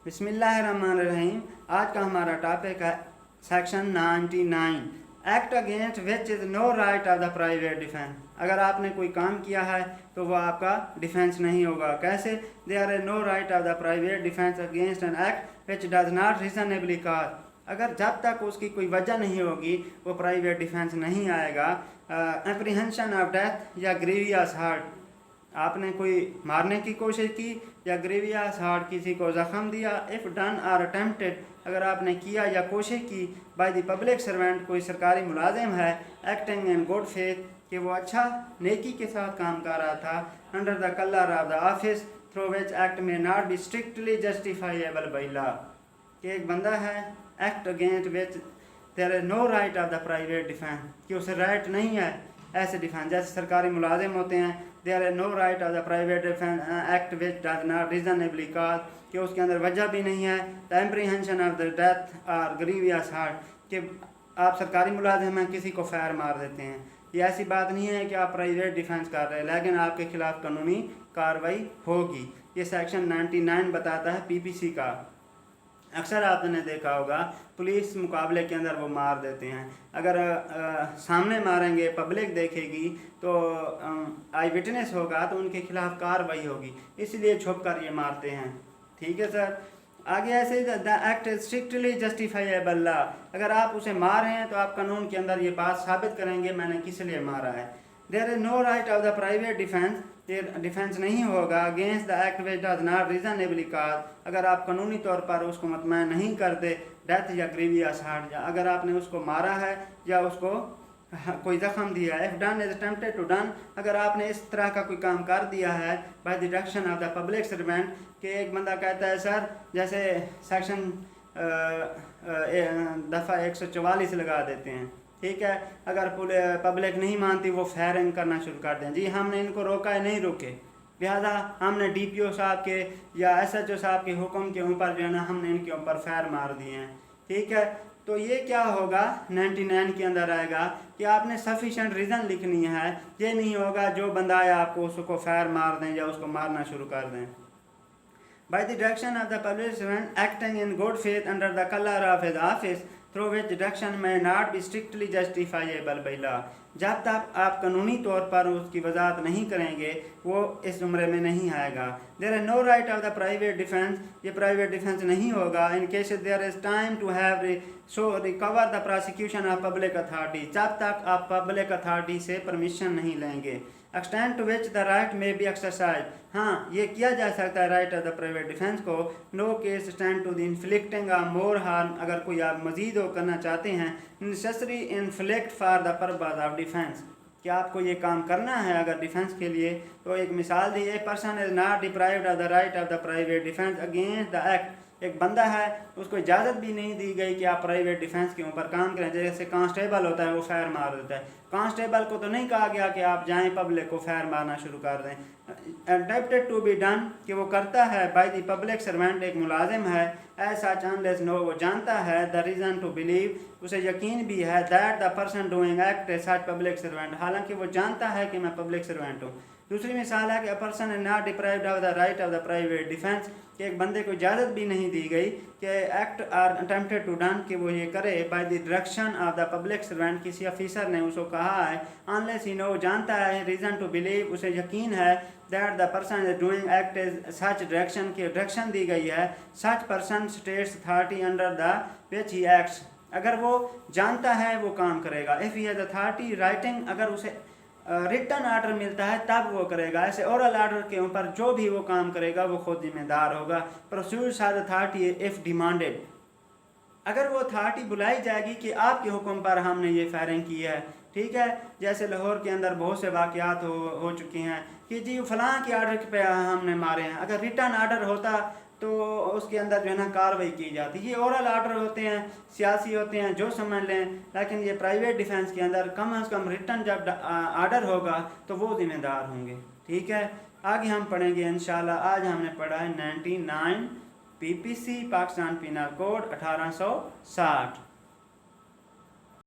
बिस्मिल्लाहिर्रहमानिर्रहीम। आज का हमारा टॉपिक है section 99 act against which is no right of the private defence. अगर आपने कोई काम किया है तो वह आपका डिफेंस नहीं होगा। कैसे? There is no right of the private defence against an act which does not reasonably cause. अगर जब तक उसकी कोई वजह नहीं होगी वो प्राइवेट डिफेंस नहीं आएगा। एप्रीहेंशन ऑफ डेथ या ग्रीवियस हार्ट, आपने कोई मारने की कोशिश की या ग्रीवियस हार्ट किसी को ज़ख्म दिया, इफ़ डन और अटेम्प्टेड, अगर आपने किया या कोशिश की बाय द पब्लिक सर्वेंट, कोई सरकारी मुलाजिम है एक्टिंग इन गुड फेथ कि वो अच्छा नेकी के साथ काम कर रहा था, under the colour of the office through which act may not be strictly justifiable by law, कि एक बंदा है act against which there is no right of the private defence, कि उसे राइट नहीं है ऐसे डिफेंस। जैसे सरकारी मुलाजिम होते हैं, there is no right of the private defence act which does not reasonably cause, कि उसके अंदर वजह भी नहीं है। The apprehension of the death और ग्रीवियस हार्ट, कि आप सरकारी मुलाजिम हैं किसी को फायर मार देते हैं, ये ऐसी बात नहीं है कि आप प्राइवेट डिफेंस कर रहे हैं लेकिन आपके खिलाफ कानूनी कार्रवाई होगी। ये सेक्शन 99 बताता है पीपीसी का। अक्सर आपने देखा होगा पुलिस मुकाबले के अंदर वो मार देते हैं। अगर सामने मारेंगे, पब्लिक देखेगी तो आई विटनेस होगा तो उनके खिलाफ कार्रवाई होगी, इसलिए छुप कर ये मारते हैं। ठीक है सर। आगे ऐसे the act is strictly justifiable law, अगर आप उसे मार रहे हैं तो आप कानून के अंदर ये बात साबित करेंगे मैंने किस लिए मारा है। There is no right of the private defence, defence नहीं होगा against the act which does not reasonably cause, अगर आप कानूनी तौर पर उसको मुतमईन नहीं करते डेथ या ग्रीवियस हार्ट, अगर आपने उसको मारा है या उसको कोई ज़ख्म दिया है। If done is attempted to done, अगर आपने इस तरह का कोई काम कर दिया है bye the direction of the public servant, कि एक बंदा कहता है सर जैसे सेक्शन दफ़ा 144 लगा देते हैं, ठीक है, अगर पब्लिक नहीं मानती वो फायरिंग करना शुरू कर दें, जी हमने इनको रोका है नहीं रुके, लिहाजा हमने डीपीओ साहब के या एसएचओ साहब के हुक्म के ऊपर जो है ना हमने इनके ऊपर फायर मार दिए हैं। ठीक है, तो ये क्या होगा 99 के अंदर आएगा कि आपने सफिशेंट रीज़न लिखनी है। ये नहीं होगा जो बंदा है आपको उसको फायर मार दें या उसको मारना शुरू कर दें। By the direction of the public servant acting in good faith under the colour of his office through which deduction may not be strictly justifiable by law, जब तक आप कानूनी तौर पर उसकी वजाहत नहीं करेंगे वो इस ज़ुमरे में नहीं आएगा। There is no right of the private defence, ये प्राइवेट डिफेंस नहीं होगा in case there is time to have so recover the prosecution of public authority, जब तक आप पब्लिक अथॉरिटी से परमिशन नहीं लेंगे। Extend to which the right may be exercise, हाँ ये किया जा सकता है right of the private defence को। No case stand to the inflicting of more harm, अगर कोई आप मजीद वो करना चाहते हैं, necessary inflict for the purpose of defence, कि आपको ये काम करना है अगर डिफेंस के लिए। तो एक मिसाल दी, a person is not deprived of the right of the private defence against the act, एक बंदा है उसको इजाज़त भी नहीं दी गई कि आप प्राइवेट डिफेंस के ऊपर काम करें। जैसे कांस्टेबल होता है वो फायर मार देता है, कांस्टेबल को तो नहीं कहा गया कि आप जाएं पब्लिक को फायर मारना शुरू कर दें। अडेप्टेड टू बी डन, कि वो करता है बाय द पब्लिक सर्वेंट, एक मुलाजिम है, ऐसा अनलेस नो, वो जानता है द रीज़न टू बिलीव, उसे यकीन भी है that the person doing act is such public servant, हालांकि वो जानता है कि मैं पब्लिक सर्वेंट हूँ। दूसरी मिसाल है कि a person is not deprived of the right of the private defence, कि एक बंदे को इजाज़त भी नहीं दी गई कि act or attempted to done, कि वो ये करे by the direction of the public servant, किसी ऑफिसर ने उसको कहा है, अनलेस ही नो, जानता है, रीज़न टू बिलीव, उसे यकीन है that the person is doing act is such direction, की डायरेक्शन दी गई है such person states authority under the which he acts, अगर वो जानता है वो काम करेगा। If he has authority writing, अगर उसे रिटर्न आर्डर मिलता है तब वो करेगा, ऐसे ओरल आर्डर के ऊपर जो भी वो काम करेगा वो खुद जिम्मेदार होगा। Proceeds as authority if demanded, अगर वो अथॉरिटी बुलाई जाएगी कि आपके हुक्म पर हमने ये फायरिंग की है, ठीक है, जैसे लाहौर के अंदर बहुत से वाक़यात हो चुके हैं कि जी फलां के आर्डर पे हमने मारे हैं, अगर रिटर्न आर्डर होता तो उसके अंदर जो है ना कार्रवाई की जाती। ये ओरल आर्डर होते हैं, सियासी होते हैं, जो समझ लें, लेकिन ये प्राइवेट डिफेंस के अंदर कम अज़ कम रिटर्न जब आर्डर होगा तो वो जिम्मेदार होंगे। ठीक है, आगे हम पढ़ेंगे इंशाल्लाह। आज हमने पढ़ा है 99 पीपीसी पाकिस्तान पिनल कोड 1860।